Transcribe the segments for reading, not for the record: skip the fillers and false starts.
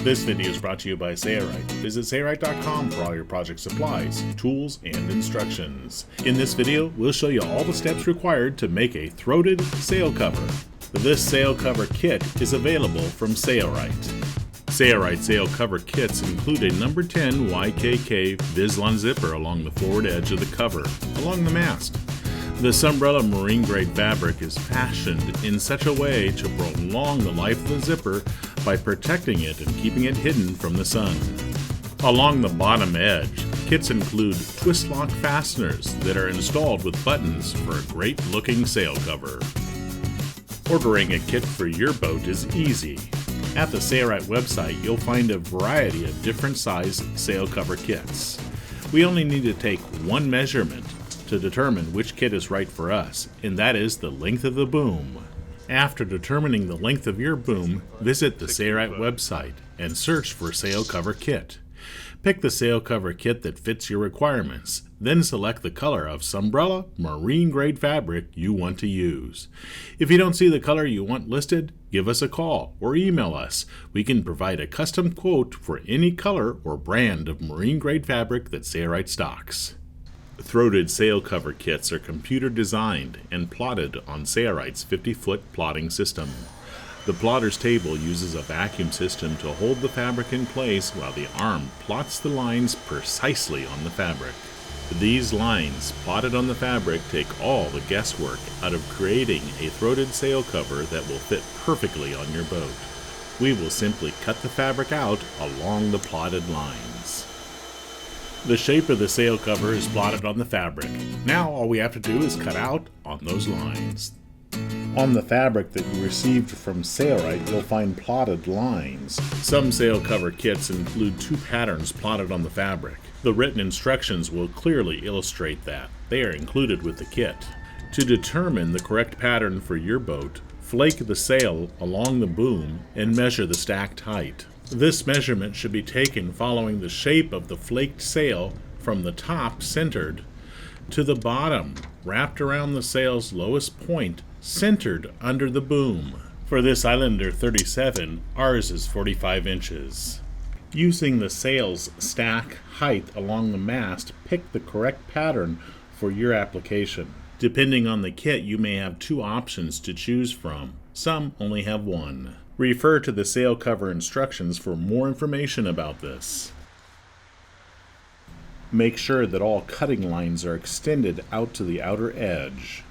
This video is brought to you by Sailrite. Visit Sailrite.com for all your project supplies, tools, and instructions. In this video, we'll show you all the steps required to make a throated sail cover. This sail cover kit is available from Sailrite. Sailrite sail cover kits include a number 10 YKK Vislon zipper along the forward edge of the cover, along the mast. The Sunbrella marine grade fabric is fashioned in such a way to prolong the life of the zipper by protecting it and keeping it hidden from the sun. Along the bottom edge, kits include twist lock fasteners that are installed with buttons for a great looking sail cover. Ordering a kit for your boat is easy. At the Sailrite website, you'll find a variety of different size sail cover kits. We only need to take one measurement to determine which kit is right for us, and that is the length of the boom. After determining the length of your boom, visit the Sailrite website and search for sail cover kit. Pick the sail cover kit that fits your requirements, then select the color of Sunbrella marine grade fabric you want to use. If you don't see the color you want listed, give us a call or email us. We can provide a custom quote for any color or brand of marine grade fabric that Sailrite stocks. Throated sail cover kits are computer designed and plotted on Sailrite's 50-foot plotting system. The plotter's table uses a vacuum system to hold the fabric in place while the arm plots the lines precisely on the fabric. These lines plotted on the fabric take all the guesswork out of creating a throated sail cover that will fit perfectly on your boat. We will simply cut the fabric out along the plotted lines. The shape of the sail cover is plotted on the fabric. Now all we have to do is cut out on those lines. On the fabric that you received from Sailrite, you'll find plotted lines. Some sail cover kits include two patterns plotted on the fabric. The written instructions will clearly illustrate that. They are included with the kit. To determine the correct pattern for your boat, flake the sail along the boom and measure the stacked height. This measurement should be taken following the shape of the flaked sail from the top centered to the bottom, wrapped around the sail's lowest point, centered under the boom. For this Islander 37, ours is 45 inches. Using the sail's stack height along the mast, pick the correct pattern for your application. Depending on the kit, you may have two options to choose from. Some only have one. Refer to the sail cover instructions for more information about this. Make sure that all cutting lines are extended out to the outer edge.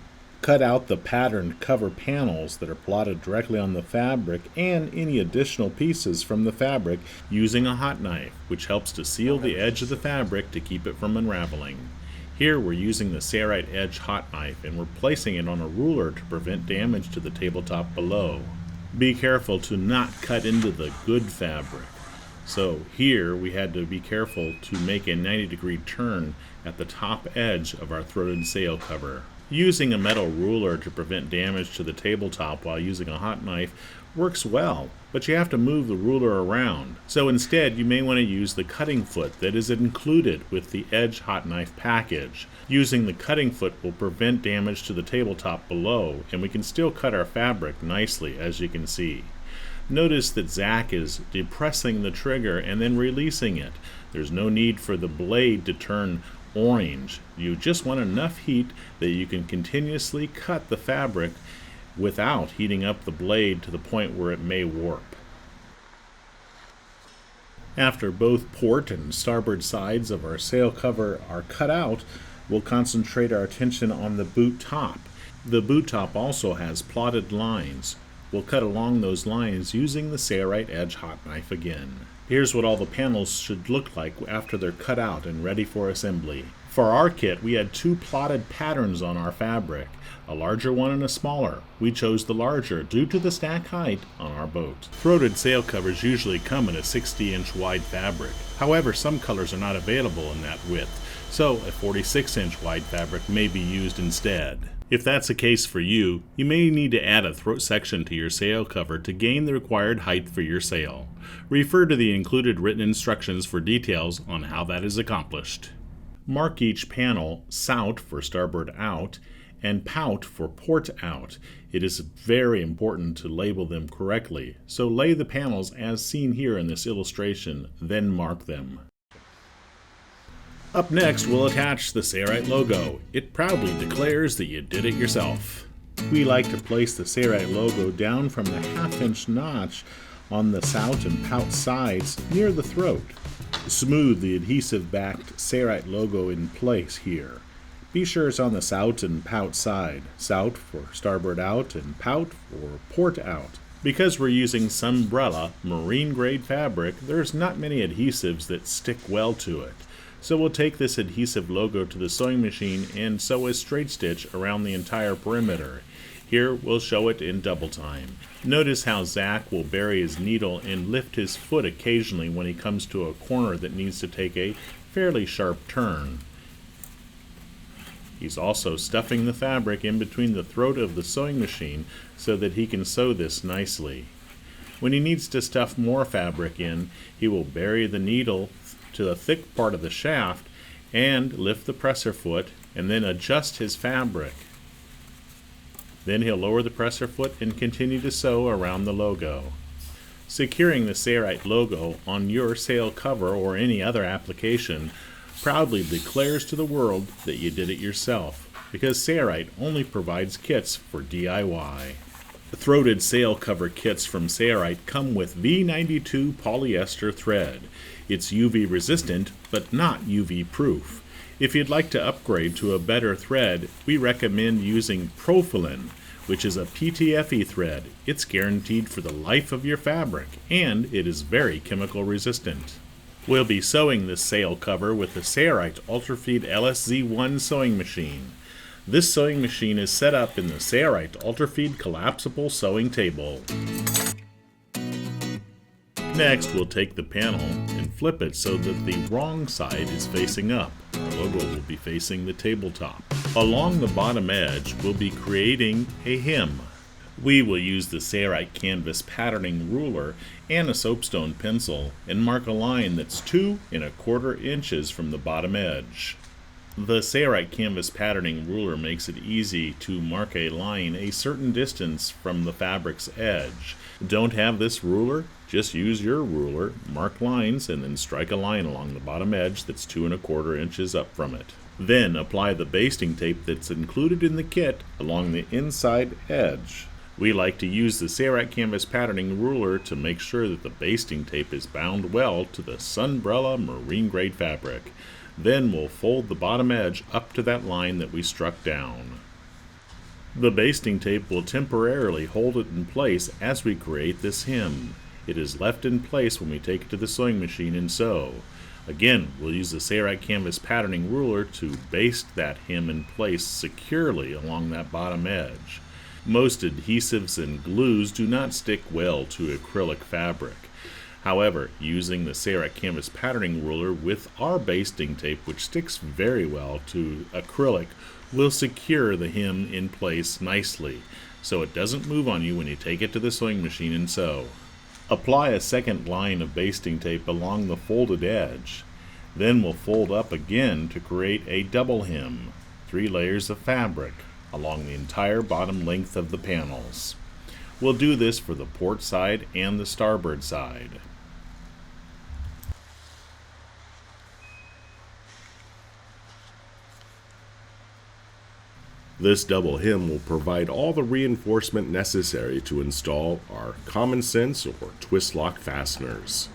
Cut out the patterned cover panels that are plotted directly on the fabric and any additional pieces from the fabric using a Hotknife, which helps to seal the edge of the fabric to keep it from unraveling. Here we're using the Sailrite Edge Hotknife and we're placing it on a ruler to prevent damage to the tabletop below. Be careful to not cut into the good fabric. So here we had to be careful to make a 90-degree turn at the top edge of our throated sail cover. Using a metal ruler to prevent damage to the tabletop while using a Hotknife works well, but you have to move the ruler around. So instead you may want to use the cutting foot that is included with the Edge Hotknife package. Using the cutting foot will prevent damage to the tabletop below, and we can still cut our fabric nicely, as you can see. Notice that Zach is depressing the trigger and then releasing it. There's no need for the blade to turn orange. You just want enough heat that you can continuously cut the fabric without heating up the blade to the point where it may warp. After both port and starboard sides of our sail cover are cut out, we'll concentrate our attention on the boot top. The boot top also has plotted lines. We'll cut along those lines using the Sailrite Edge Hotknife again. Here's what all the panels should look like after they're cut out and ready for assembly. For our kit, we had two plotted patterns on our fabric, a larger one and a smaller. We chose the larger due to the stack height on our boat. Throated sail covers usually come in a 60-inch wide fabric. However, some colors are not available in that width, so a 46-inch wide fabric may be used instead. If that's the case for you, you may need to add a throat section to your sail cover to gain the required height for your sail. Refer to the included written instructions for details on how that is accomplished. Mark each panel SOUT for starboard out and POUT for port out. It is very important to label them correctly, so lay the panels as seen here in this illustration, then mark them. Up next, we'll attach the Sailrite logo. It proudly declares that you did it yourself. We like to place the Sailrite logo down from the half-inch notch on the sout and pout sides near the throat. Smooth the adhesive-backed Sailrite logo in place here. Be sure it's on the sout and pout side. Sout for starboard out and pout for port out. Because we're using Sunbrella marine-grade fabric, there's not many adhesives that stick well to it. So we'll take this adhesive logo to the sewing machine and sew a straight stitch around the entire perimeter. Here we'll show it in double time. Notice how Zach will bury his needle and lift his foot occasionally when he comes to a corner that needs to take a fairly sharp turn. He's also stuffing the fabric in between the throat of the sewing machine so that he can sew this nicely. When he needs to stuff more fabric in, he will bury the needle to the thick part of the shaft and lift the presser foot and then adjust his fabric. Then he'll lower the presser foot and continue to sew around the logo. Securing the Sailrite logo on your sail cover or any other application proudly declares to the world that you did it yourself, because Sailrite only provides kits for DIY. The throated sail cover kits from Sailrite come with V-92 polyester thread. It's UV resistant, but not UV proof. If you'd like to upgrade to a better thread, we recommend using Profilen, which is a PTFE thread. It's guaranteed for the life of your fabric, and it is very chemical resistant. We'll be sewing this sail cover with the Sailrite Ultrafeed LSZ1 sewing machine. This sewing machine is set up in the Sailrite Ultrafeed collapsible sewing table. Next, we'll take the panel and flip it so that the wrong side is facing up. Our logo will be facing the tabletop. Along the bottom edge, we'll be creating a hem. We will use the Sailrite canvas patterning ruler and a soapstone pencil and mark a line that's 2 1/4 inches from the bottom edge. The Sailrite canvas patterning ruler makes it easy to mark a line a certain distance from the fabric's edge. Don't have this ruler? Just use your ruler, mark lines, and then strike a line along the bottom edge that's 2 1/4 inches up from it. Then apply the basting tape that's included in the kit along the inside edge. We like to use the Sailrite canvas patterning ruler to make sure that the basting tape is bound well to the Sunbrella marine grade fabric. Then we'll fold the bottom edge up to that line that we struck down. The basting tape will temporarily hold it in place as we create this hem. It is left in place when we take it to the sewing machine and sew. Again, we'll use the Sailrite canvas patterning ruler to baste that hem in place securely along that bottom edge. Most adhesives and glues do not stick well to acrylic fabric. However, using the Sailrite canvas patterning ruler with our basting tape, which sticks very well to acrylic, will secure the hem in place nicely, so it doesn't move on you when you take it to the sewing machine and sew. Apply a second line of basting tape along the folded edge. Then we'll fold up again to create a double hem, 3 layers of fabric, along the entire bottom length of the panels. We'll do this for the port side and the starboard side. This double hem will provide all the reinforcement necessary to install our common sense or twist lock fasteners.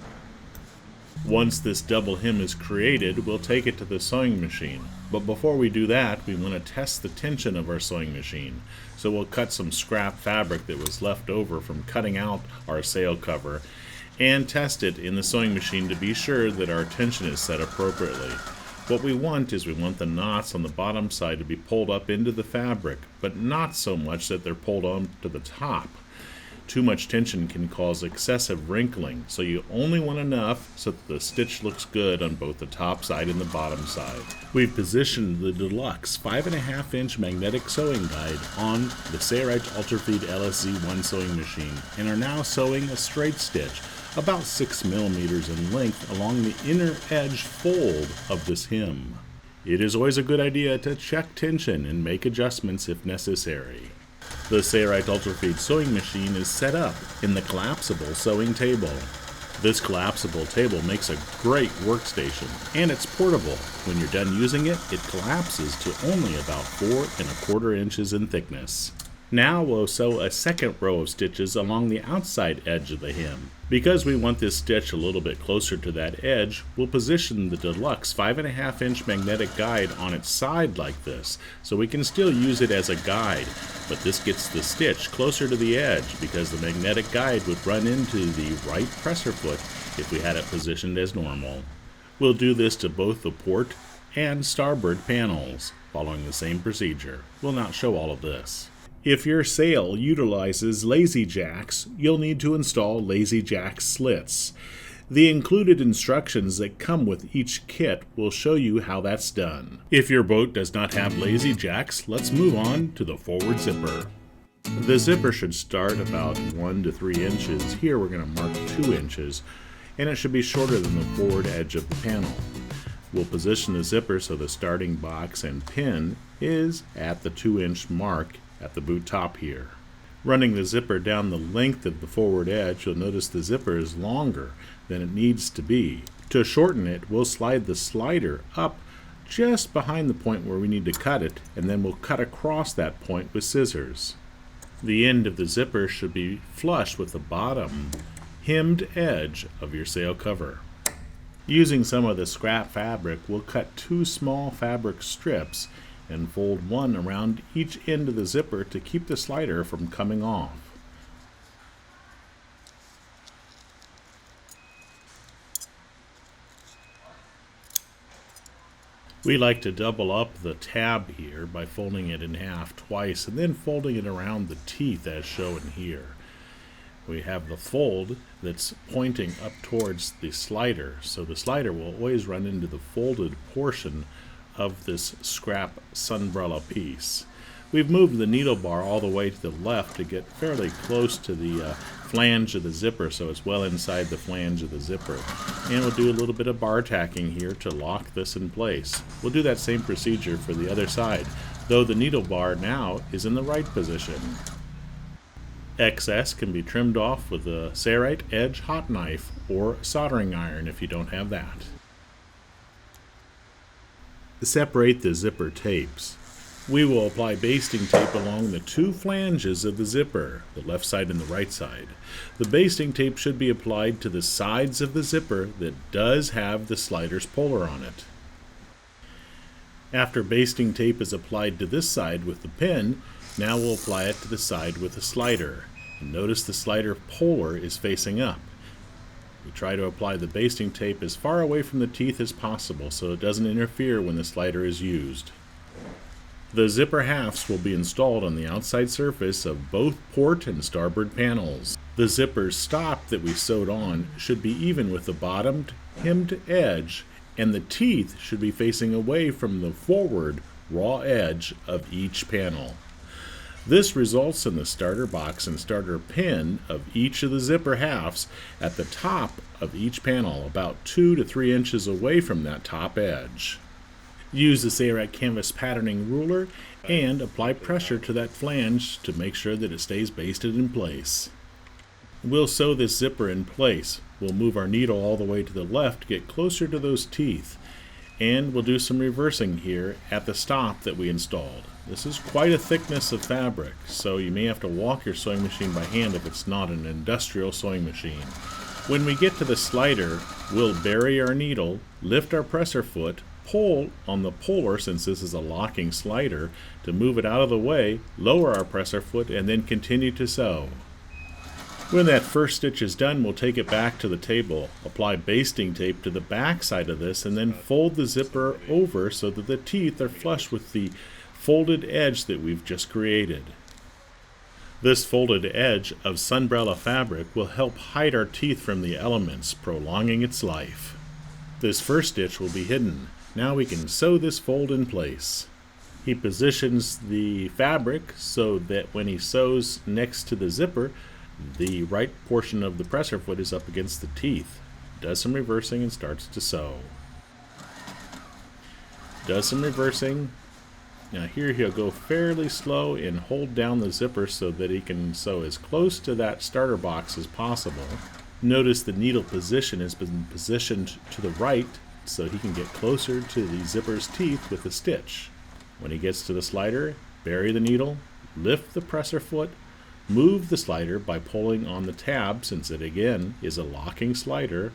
Once this double hem is created, we'll take it to the sewing machine. But before we do that, we want to test the tension of our sewing machine. So we'll cut some scrap fabric that was left over from cutting out our sail cover and test it in the sewing machine to be sure that our tension is set appropriately. What we want is we want the knots on the bottom side to be pulled up into the fabric, but not so much that they're pulled on to the top. Too much tension can cause excessive wrinkling, so you only want enough so that the stitch looks good on both the top side and the bottom side. We've positioned the deluxe 5.5 inch magnetic sewing guide on the Sailrite Ultrafeed LSZ1 sewing machine and are now sewing a straight stitch about 6 millimeters in length along the inner edge fold of this hem. It is always a good idea to check tension and make adjustments if necessary. The Sailrite Ultrafeed sewing machine is set up in the collapsible sewing table. This collapsible table makes a great workstation, and it's portable. When you're done using it, it collapses to only about 4¼ inches in thickness. Now we'll sew a second row of stitches along the outside edge of the hem. Because we want this stitch a little bit closer to that edge, we'll position the deluxe 5½ inch magnetic guide on its side like this, so we can still use it as a guide, but this gets the stitch closer to the edge because the magnetic guide would run into the right presser foot if we had it positioned as normal. We'll do this to both the port and starboard panels, following the same procedure. We'll not show all of this. If your sail utilizes lazy jacks, you'll need to install lazy jack slits. The included instructions that come with each kit will show you how that's done. If your boat does not have lazy jacks, let's move on to the forward zipper. The zipper should start about 1 to 3 inches. Here we're going to mark 2 inches, and it should be shorter than the forward edge of the panel. We'll position the zipper so the starting box and pin is at the 2-inch mark at the boot top here. Running the zipper down the length of the forward edge, you'll notice the zipper is longer than it needs to be. To shorten it, we'll slide the slider up just behind the point where we need to cut it, and then we'll cut across that point with scissors. The end of the zipper should be flush with the bottom hemmed edge of your sail cover. Using some of the scrap fabric, we'll cut 2 small fabric strips and fold one around each end of the zipper to keep the slider from coming off. We like to double up the tab here by folding it in half twice and then folding it around the teeth as shown here. We have the fold that's pointing up towards the slider, so the slider will always run into the folded portion of this scrap Sunbrella piece. We've moved the needle bar all the way to the left to get fairly close to the flange of the zipper, so it's well inside the flange of the zipper. And we'll do a little bit of bar tacking here to lock this in place. We'll do that same procedure for the other side, though the needle bar now is in the right position. Excess can be trimmed off with a Sailrite Edge Hotknife or soldering iron if you don't have that. Separate the zipper tapes. We will apply basting tape along the 2 flanges of the zipper, the left side and the right side. The basting tape should be applied to the sides of the zipper that does have the slider's puller on it. After basting tape is applied to this side with the pin, now we'll apply it to the side with the slider. And notice the slider puller is facing up. We try to apply the basting tape as far away from the teeth as possible so it doesn't interfere when the slider is used. The zipper halves will be installed on the outside surface of both port and starboard panels. The zipper's stop that we sewed on should be even with the bottomed hemmed edge, and the teeth should be facing away from the forward raw edge of each panel. This results in the starter box and starter pin of each of the zipper halves at the top of each panel, about 2 to 3 inches away from that top edge. Use the Sailrite canvas patterning ruler and apply pressure to that flange to make sure that it stays basted in place. We'll sew this zipper in place. We'll move our needle all the way to the left to get closer to those teeth, and we'll do some reversing here at the stop that we installed. This is quite a thickness of fabric, so you may have to walk your sewing machine by hand if it's not an industrial sewing machine. When we get to the slider, we'll bury our needle, lift our presser foot, pull on the puller since this is a locking slider to move it out of the way, lower our presser foot, and then continue to sew. When that first stitch is done, we'll take it back to the table, apply basting tape to the back side of this, and then fold the zipper over so that the teeth are flush with the folded edge that we've just created. This folded edge of Sunbrella fabric will help hide our teeth from the elements, prolonging its life. This first stitch will be hidden. Now we can sew this fold in place. He positions the fabric so that when he sews next to the zipper, the right portion of the presser foot is up against the teeth. Does some reversing and starts to sew. Does some reversing Now here he'll go fairly slow and hold down the zipper so that he can sew as close to that starter box as possible. Notice the needle position has been positioned to the right so he can get closer to the zipper's teeth with the stitch. When he gets to the slider, bury the needle, lift the presser foot, move the slider by pulling on the tab since it again is a locking slider,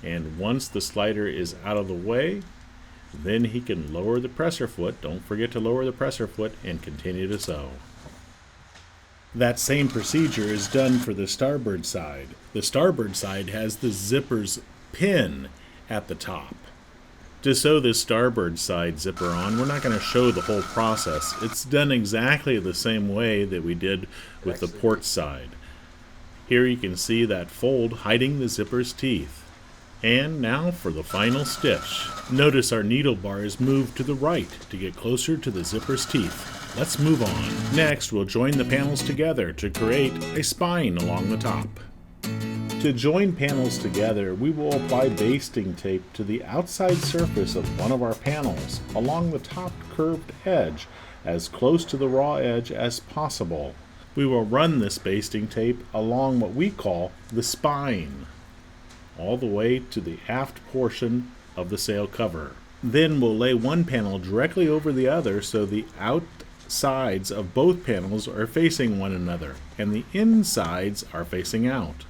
and once the slider is out of the way, then he can lower the presser foot. Don't forget to lower the presser foot and continue to sew. That same procedure is done for the starboard side. The starboard side has the zipper's pin at the top. To sew this starboard side zipper on, we're not going to show the whole process. It's done exactly the same way that we did with the port side. Here you can see that fold hiding the zipper's teeth. And now for the final stitch. Notice our needle bar is moved to the right to get closer to the zipper's teeth. Let's move on. Next, we'll join the panels together to create a spine along the top. To join panels together, we will apply basting tape to the outside surface of one of our panels along the top curved edge as close to the raw edge as possible. We will run this basting tape along what we call the spine, all the way to the aft portion of the sail cover. Then we'll lay one panel directly over the other so the outsides of both panels are facing one another and the insides are facing out.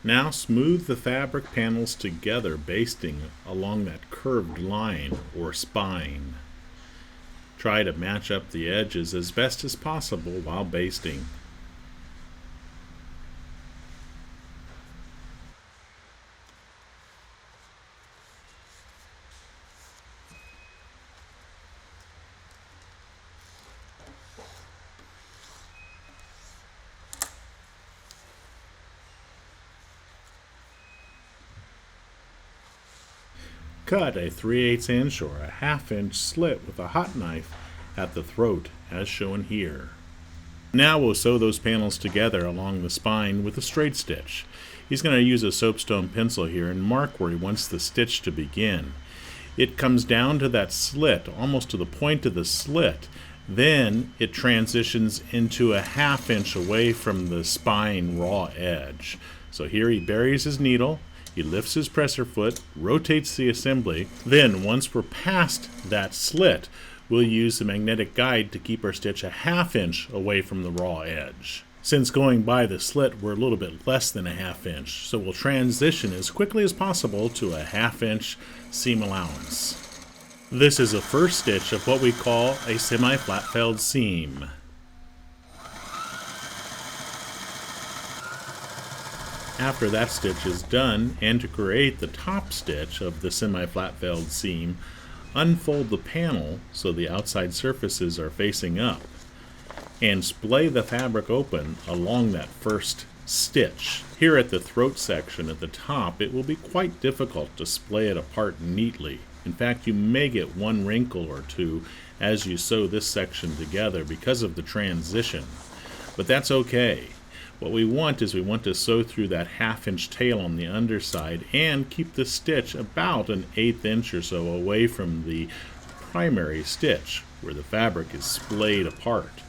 Now smooth the fabric panels together, basting along that curved line or spine. Try to match up the edges as best as possible while basting. Cut a 3/8 inch or a 1/2 inch slit with a hot knife at the throat as shown here. Now we'll sew those panels together along the spine with a straight stitch. He's going to use a soapstone pencil here and mark where he wants the stitch to begin. It comes down to that slit, almost to the point of the slit. Then it transitions into a 1/2 inch away from the spine raw edge. So here he buries his needle. He lifts his presser foot, rotates the assembly. Then, once we're past that slit, we'll use the magnetic guide to keep our stitch a 1/2 inch away from the raw edge. Since going by the slit, we're a little bit less than a 1/2 inch, so we'll transition as quickly as possible to a 1/2 inch seam allowance. This is the first stitch of what we call a semi-flat felled seam. After that stitch is done, and to create the top stitch of the semi-flat felled seam, unfold the panel so the outside surfaces are facing up, and splay the fabric open along that first stitch. Here at the throat section at the top, it will be quite difficult to splay it apart neatly. In fact, you may get one wrinkle or two as you sew this section together because of the transition, but that's okay. What we want is we want to sew through that 1/2 inch tail on the underside and keep the stitch about an 1/8 inch or so away from the primary stitch where the fabric is splayed apart.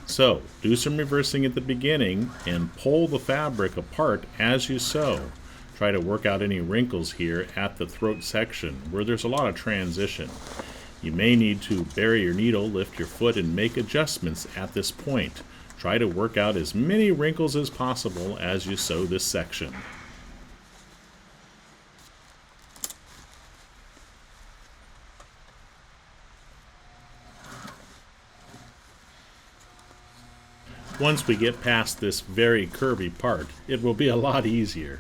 So do some reversing at the beginning and pull the fabric apart as you sew. Try to work out any wrinkles here at the throat section where there's a lot of transition. You may need to bury your needle, lift your foot, and make adjustments at this point. Try to work out as many wrinkles as possible as you sew this section. Once we get past this very curvy part, it will be a lot easier.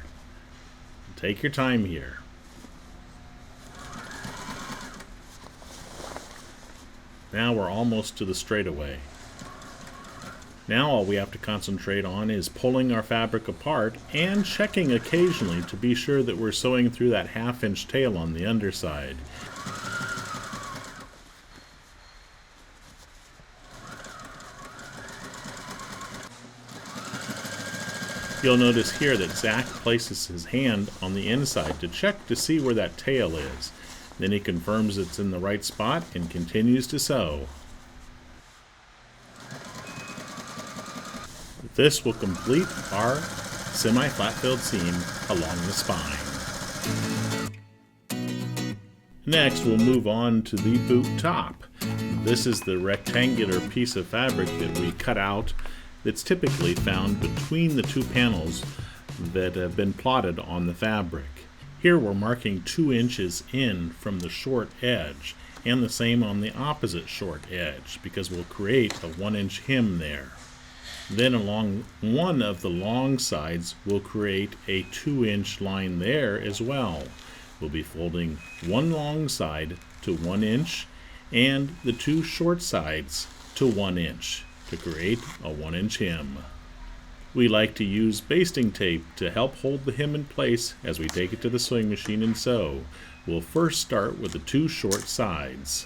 Take your time here. Now we're almost to the straightaway. Now all we have to concentrate on is pulling our fabric apart and checking occasionally to be sure that we're sewing through that 1/2 inch tail on the underside. You'll notice here that Zach places his hand on the inside to check to see where that tail is. Then he confirms it's in the right spot and continues to sew. This will complete our semi-flat filled seam along the spine. Next, we'll move on to the boot top. This is the rectangular piece of fabric that we cut out that's typically found between the two panels that have been plotted on the fabric. Here we're marking 2 inches in from the short edge, and the same on the opposite short edge, because we'll create a 1-inch hem there. Then along one of the long sides, we'll create a 2-inch line there as well. We'll be folding one long side to 1 inch and the 2 short sides to 1 inch to create a 1-inch hem. We like to use basting tape to help hold the hem in place as we take it to the sewing machine and sew. We'll first start with the 2 short sides.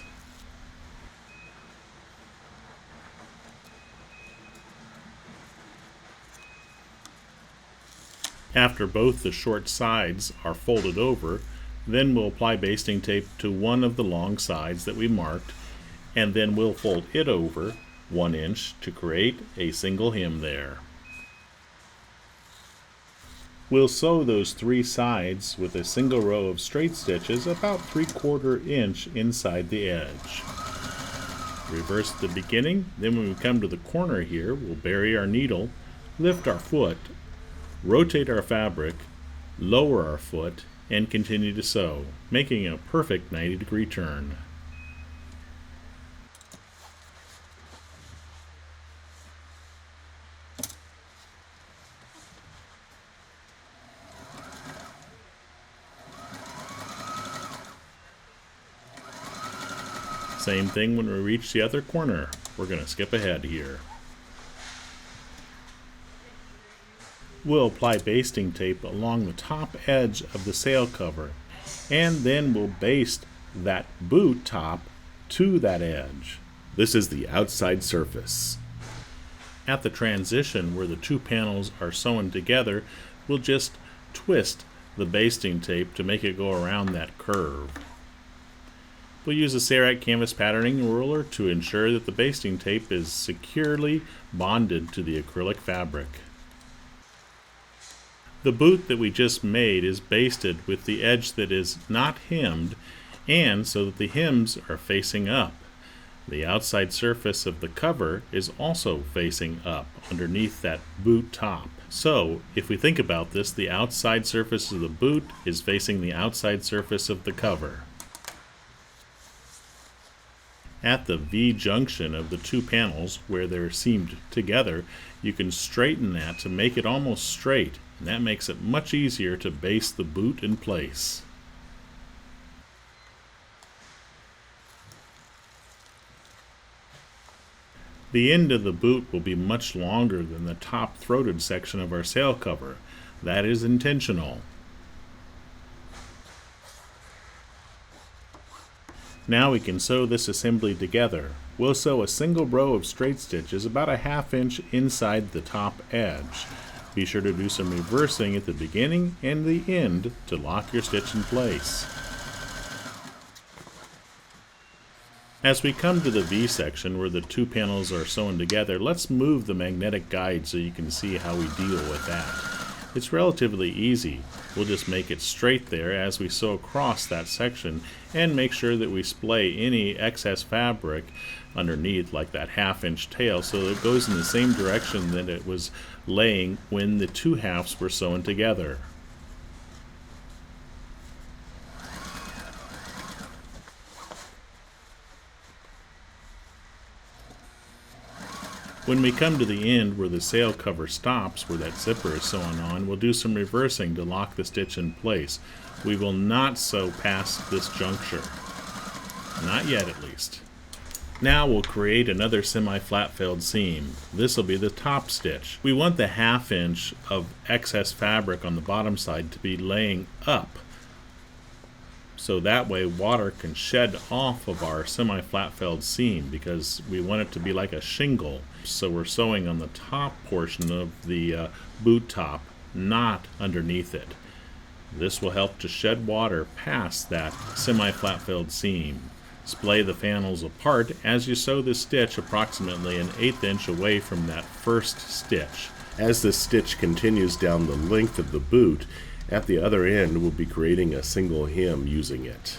After both the short sides are folded over, then we'll apply basting tape to one of the long sides that we marked, and then we'll fold it over 1 inch to create a single hem there. We'll sew those 3 sides with a single row of straight stitches about 3/4 inch inside the edge. Reverse at the beginning, then when we come to the corner here, we'll bury our needle, lift our foot, rotate our fabric, lower our foot, and continue to sew, making a perfect 90-degree turn. Same thing when we reach the other corner. We're going to skip ahead here. We'll apply basting tape along the top edge of the sail cover, and then we'll baste that boot top to that edge. This is the outside surface. At the transition where the 2 panels are sewn together, we'll just twist the basting tape to make it go around that curve. We'll use a Sailrite canvas patterning ruler to ensure that the basting tape is securely bonded to the acrylic fabric. The boot that we just made is basted with the edge that is not hemmed, and so that the hems are facing up. The outside surface of the cover is also facing up underneath that boot top. So, if we think about this, the outside surface of the boot is facing the outside surface of the cover. At the V junction of the 2 panels where they're seamed together, you can straighten that to make it almost straight, and that makes it much easier to baste the boot in place. The end of the boot will be much longer than the top throated section of our sail cover. That is intentional. Now we can sew this assembly together. We'll sew a single row of straight stitches about a 1/2 inch inside the top edge. Be sure to do some reversing at the beginning and the end to lock your stitch in place. As we come to the V section where the 2 panels are sewn together, let's move the magnetic guide so you can see how we deal with that. It's relatively easy. We'll just make it straight there as we sew across that section and make sure that we splay any excess fabric underneath, like that 1/2 inch tail, so that it goes in the same direction that it was laying when the 2 halves were sewn together. When we come to the end where the sail cover stops, where that zipper is sewn on, we'll do some reversing to lock the stitch in place. We will not sew past this juncture. Not yet, at least. Now we'll create another semi-flat filled seam. This will be the top stitch. We want the 1/2 inch of excess fabric on the bottom side to be laying up, so that way water can shed off of our semi-flat filled seam, because we want it to be like a shingle. So we're sewing on the top portion of the boot top, not underneath it. This will help to shed water past that semi-flat filled seam. Splay the panels apart as you sew the stitch approximately an 1/8 inch away from that first stitch. As this stitch continues down the length of the boot, at the other end we'll be creating a single hem using it.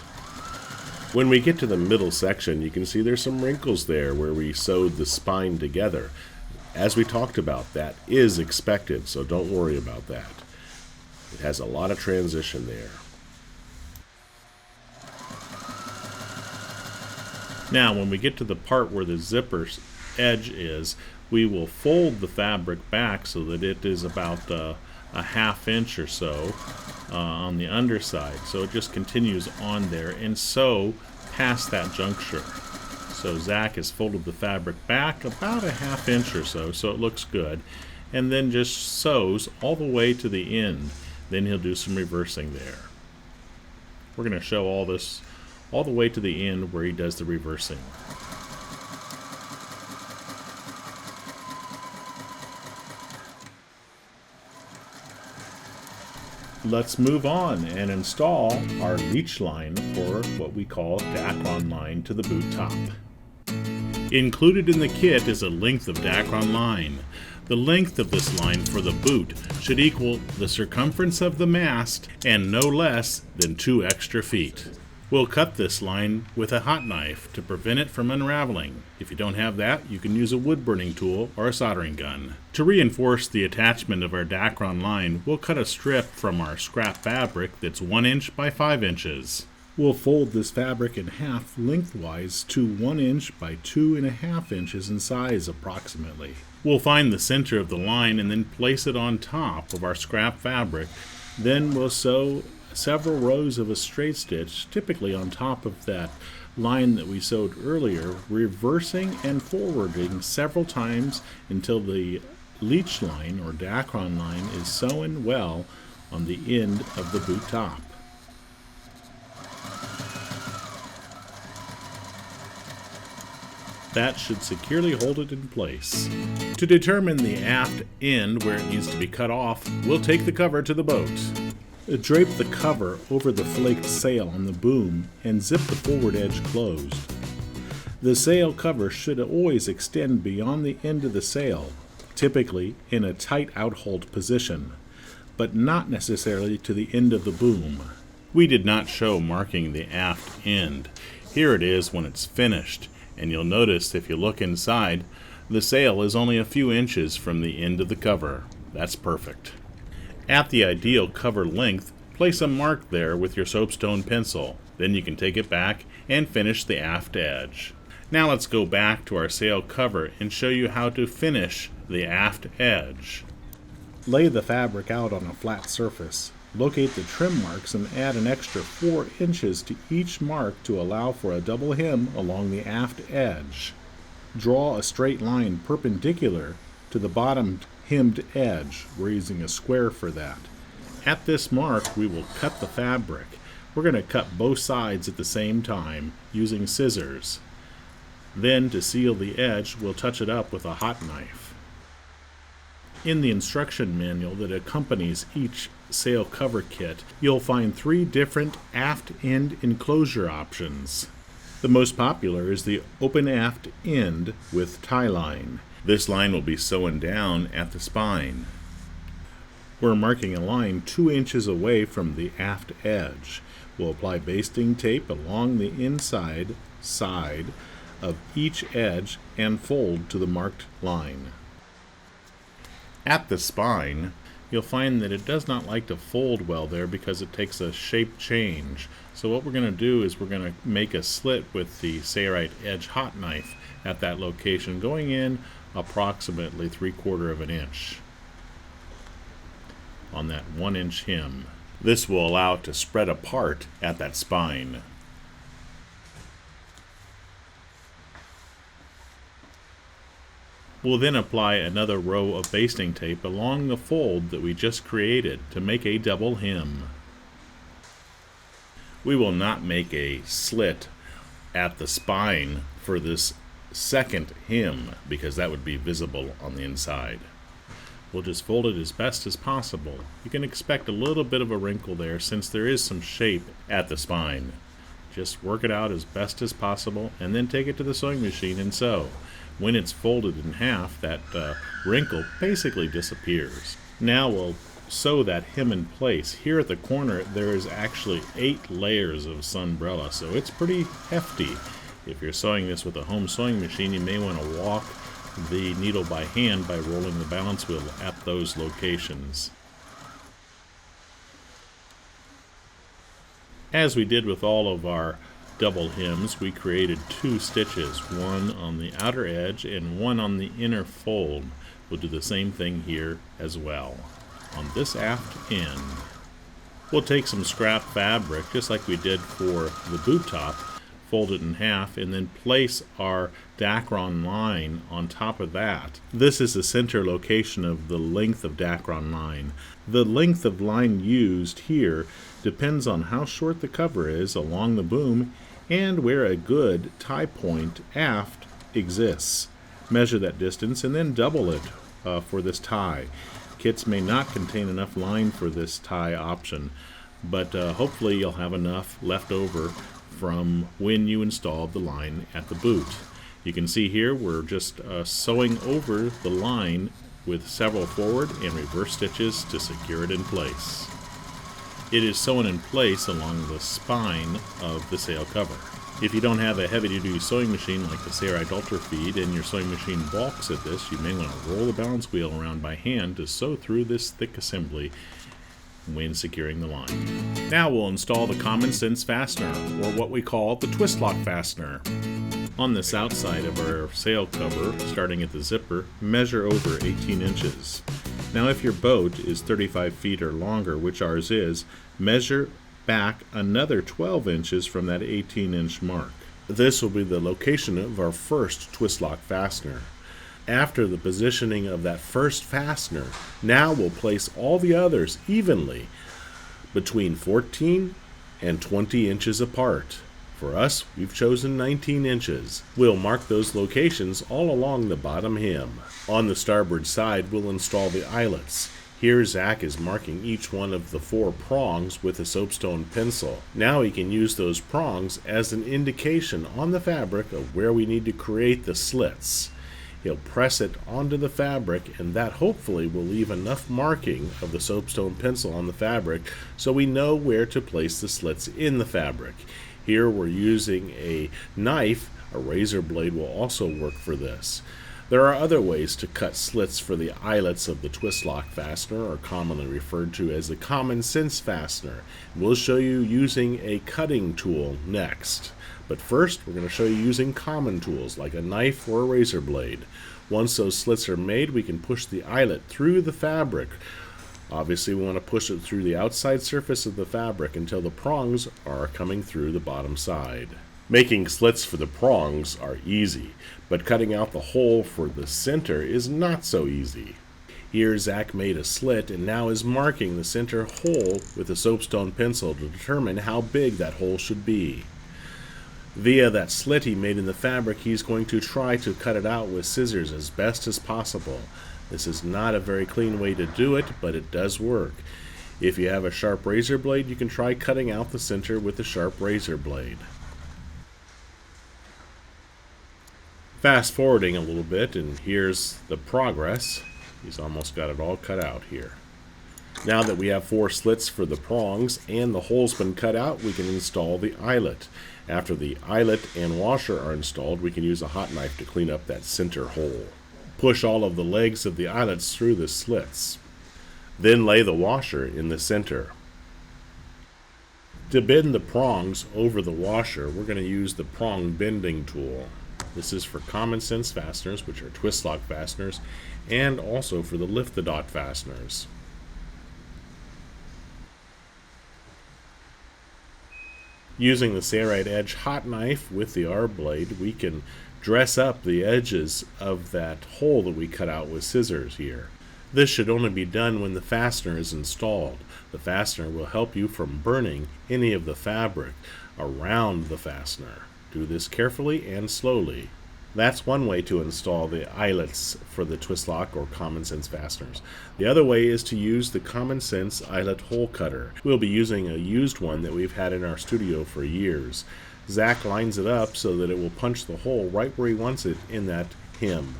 When we get to the middle section, you can see there's some wrinkles there where we sewed the spine together. As we talked about, that is expected, so don't worry about that. It has a lot of transition there. Now, when we get to the part where the zipper's edge is, we will fold the fabric back so that it is about a 1/2 inch or so on the underside. So it just continues on there and sew past that juncture. So Zach has folded the fabric back about a 1/2 inch or so it looks good, and then just sews all the way to the end. Then he'll do some reversing there. We're going to show all this all the way to the end where he does the reversing. Let's move on and install our Leech line, or what we call Dacron line, to the boot top. Included in the kit is a length of Dacron line. The length of this line for the boot should equal the circumference of the mast and no less than 2 extra feet. We'll cut this line with a Hotknife to prevent it from unraveling. If you don't have that, you can use a wood burning tool or a soldering gun. To reinforce the attachment of our Dacron line, we'll cut a strip from our scrap fabric that's 1 inch by 5 inches. We'll fold this fabric in half lengthwise to 1 inch by 2.5 inches in size approximately. We'll find the center of the line and then place it on top of our scrap fabric. Then we'll sew several rows of a straight stitch, typically on top of that line that we sewed earlier, reversing and forwarding several times until the Leech line or Dacron line is sewn well on the end of the boot top. That should securely hold it in place. To determine the aft end where it needs to be cut off, we'll take the cover to the boat. Drape the cover over the flaked sail on the boom and zip the forward edge closed. The sail cover should always extend beyond the end of the sail, typically in a tight outhold position, but not necessarily to the end of the boom. We did not show marking the aft end. Here it is when it's finished, and you'll notice if you look inside, the sail is only a few inches from the end of the cover. That's perfect. At the ideal cover length, place a mark there with your soapstone pencil. Then you can take it back and finish the aft edge. Now let's go back to our sail cover and show you how to finish the aft edge. Lay the fabric out on a flat surface. Locate the trim marks and add an extra 4 inches to each mark to allow for a double hem along the aft edge. Draw a straight line perpendicular to the bottom hemmed edge. We're using a square for that. At this mark, we will cut the fabric. We're going to cut both sides at the same time using scissors. Then, to seal the edge, we'll touch it up with a Hotknife. In the instruction manual that accompanies each sail cover kit, you'll find 3 different aft end enclosure options. The most popular is the open aft end with tie line. This line will be sewn down at the spine. We're marking a line 2 inches away from the aft edge. We'll apply basting tape along the inside side of each edge and fold to the marked line. At the spine, you'll find that it does not like to fold well there because it takes a shape change. So what we're going to do is we're going to make a slit with the Sailrite Edge Hotknife at that location, going in approximately 3/4 of an inch on that 1 inch hem. This will allow it to spread apart at that spine. We'll then apply another row of basting tape along the fold that we just created to make a double hem. We will not make a slit at the spine for this second hem because that would be visible on the inside. We'll just fold it as best as possible. You can expect a little bit of a wrinkle there since there is some shape at the spine. Just work it out as best as possible and then take it to the sewing machine and sew. When it's folded in half, that wrinkle basically disappears. Now we'll sew that hem in place. Here at the corner there is actually 8 layers of Sunbrella, so it's pretty hefty. If you're sewing this with a home sewing machine, you may want to walk the needle by hand by rolling the balance wheel at those locations. As we did with all of our double hems, we created 2 stitches, one on the outer edge and one on the inner fold. We'll do the same thing here as well. On this aft end, we'll take some scrap fabric, just like we did for the boot top, fold it in half, and then place our Dacron line on top of that. This is the center location of the length of Dacron line. The length of line used here depends on how short the cover is along the boom and where a good tie point aft exists. Measure that distance and then double it for this tie. Kits may not contain enough line for this tie option, but hopefully you'll have enough left over from when you installed the line at the boot. You can see here we're just sewing over the line with several forward and reverse stitches to secure it in place. It is sewn in place along the spine of the sail cover. If you don't have a heavy-duty sewing machine like the Sailrite Ultra Feed and your sewing machine balks at this, you may want to roll the balance wheel around by hand to sew through this thick assembly when securing the line. Now we'll install the common sense fastener, or what we call the twist lock fastener. On this outside of our sail cover, starting at the zipper, measure over 18 inches. Now if your boat is 35 feet or longer, which ours is, measure back another 12 inches from that 18-inch mark. This will be the location of our first twist lock fastener. After the positioning of that first fastener, now we'll place all the others evenly between 14 and 20 inches apart. For us, we've chosen 19 inches. We'll mark those locations all along the bottom hem. On the starboard side, we'll install the eyelets. Here Zach is marking each one of the 4 prongs with a soapstone pencil. Now he can use those prongs as an indication on the fabric of where we need to create the slits. He'll press it onto the fabric, and that hopefully will leave enough marking of the soapstone pencil on the fabric so we know where to place the slits in the fabric. Here we're using a knife. A razor blade will also work for this. There are other ways to cut slits for the eyelets of the twist lock fastener, or commonly referred to as the common sense fastener. We'll show you using a cutting tool next. But first, we're going to show you using common tools like a knife or a razor blade. Once those slits are made, we can push the eyelet through the fabric. Obviously, we want to push it through the outside surface of the fabric until the prongs are coming through the bottom side. Making slits for the prongs are easy, but cutting out the hole for the center is not so easy. Here Zach made a slit and now is marking the center hole with a soapstone pencil to determine how big that hole should be. Via that slit he made in the fabric, he's going to try to cut it out with scissors as best as possible. This is not a very clean way to do it, but it does work. If you have a sharp razor blade, you can try cutting out the center with a sharp razor blade. Fast forwarding a little bit, and here's the progress. He's almost got it all cut out here. Now that we have 4 slits for the prongs and the hole's been cut out, we can install the eyelet. After the eyelet and washer are installed, we can use a Hotknife to clean up that center hole. Push all of the legs of the eyelets through the slits. Then lay the washer in the center. To bend the prongs over the washer, we're going to use the prong bending tool. This is for common sense fasteners, which are twist lock fasteners, and also for the lift the dot fasteners. Using the Sailrite Edge Hotknife with the R blade, we can dress up the edges of that hole that we cut out with scissors here. This should only be done when the fastener is installed. The fastener will help you from burning any of the fabric around the fastener. Do this carefully and slowly. That's one way to install the eyelets for the twist lock or common sense fasteners. The other way is to use the common sense eyelet hole cutter. We'll be using a used one that we've had in our studio for years. Zach lines it up so that it will punch the hole right where he wants it in that hem.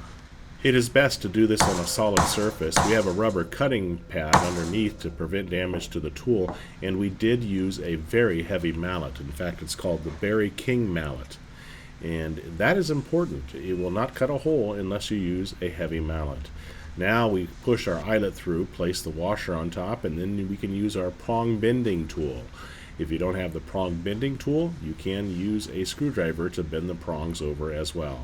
It is best to do this on a solid surface. We have a rubber cutting pad underneath to prevent damage to the tool, and we did use a very heavy mallet. In fact, it's called the Barry King mallet. And that is important. It will not cut a hole unless you use a heavy mallet. Now we push our eyelet through, place the washer on top, and then we can use our prong bending tool. If you don't have the prong bending tool, you can use a screwdriver to bend the prongs over as well.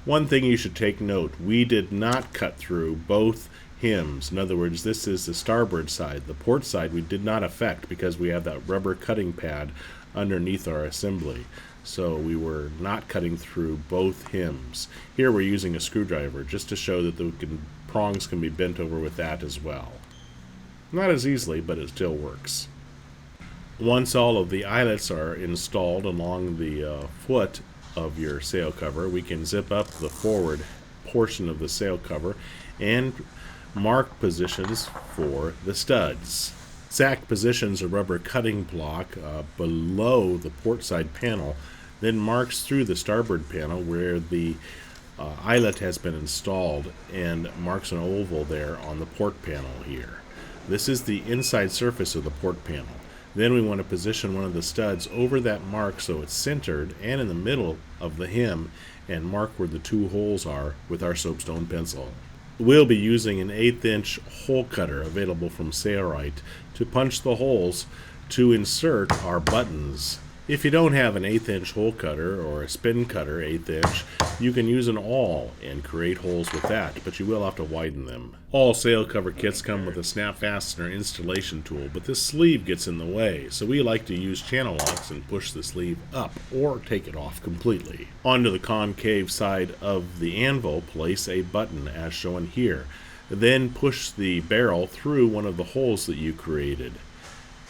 One thing you should take note, we did not cut through both hems. In other words, this is the starboard side. The port side we did not affect because we have that rubber cutting pad underneath our assembly. So we were not cutting through both hems. Here we're using a screwdriver just to show that the prongs can be bent over with that as well. Not as easily, but it still works. Once all of the eyelets are installed along the foot of your sail cover, we can zip up the forward portion of the sail cover and mark positions for the studs. Zach positions a rubber cutting block below the port side panel, then marks through the starboard panel where the eyelet has been installed and marks an oval there on the port panel here. This is the inside surface of the port panel. Then we want to position one of the studs over that mark so it's centered and in the middle of the hem, and mark where the two holes are with our soapstone pencil. We'll be using an 1/8 inch hole cutter available from Sailrite to punch the holes to insert our buttons. If you don't have an 1/8 inch hole cutter or a spin cutter 1/8 inch, you can use an awl and create holes with that, but you will have to widen them. All sail cover kits come with a snap fastener installation tool, but this sleeve gets in the way, so we like to use channel locks and push the sleeve up or take it off completely. Onto the concave side of the anvil, place a button as shown here. Then push the barrel through one of the holes that you created.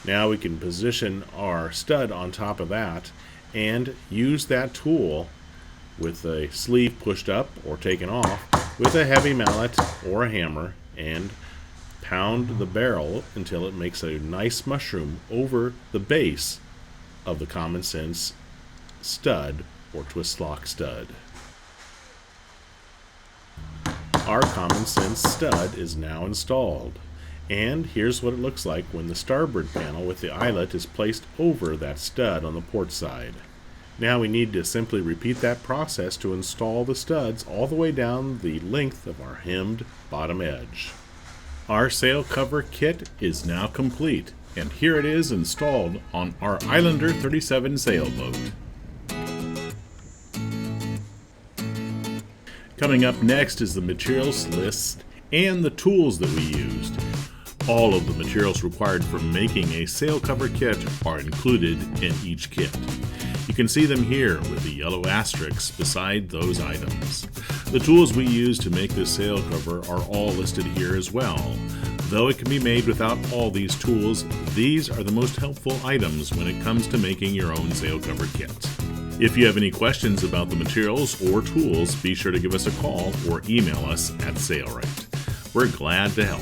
Now we can position our stud on top of that and use that tool with a sleeve pushed up or taken off with a heavy mallet or a hammer and pound the barrel until it makes a nice mushroom over the base of the common sense stud or twist lock stud. Our common sense stud is now installed. And here's what it looks like when the starboard panel with the eyelet is placed over that stud on the port side. Now we need to simply repeat that process to install the studs all the way down the length of our hemmed bottom edge. Our sail cover kit is now complete, and here it is installed on our Islander 37 sailboat. Coming up next is the materials list and the tools that we used. All of the materials required for making a sail cover kit are included in each kit. You can see them here with the yellow asterisks beside those items. The tools we use to make this sail cover are all listed here as well. Though it can be made without all these tools, these are the most helpful items when it comes to making your own sail cover kit. If you have any questions about the materials or tools, be sure to give us a call or email us at Sailrite. We're glad to help.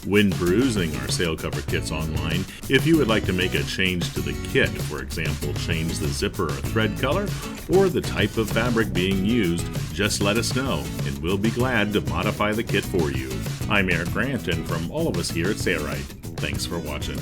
When perusing our sail cover kits online, if you would like to make a change to the kit, for example, change the zipper or thread color, or the type of fabric being used, just let us know, and we'll be glad to modify the kit for you. I'm Eric Grant, and from all of us here at Sailrite, thanks for watching.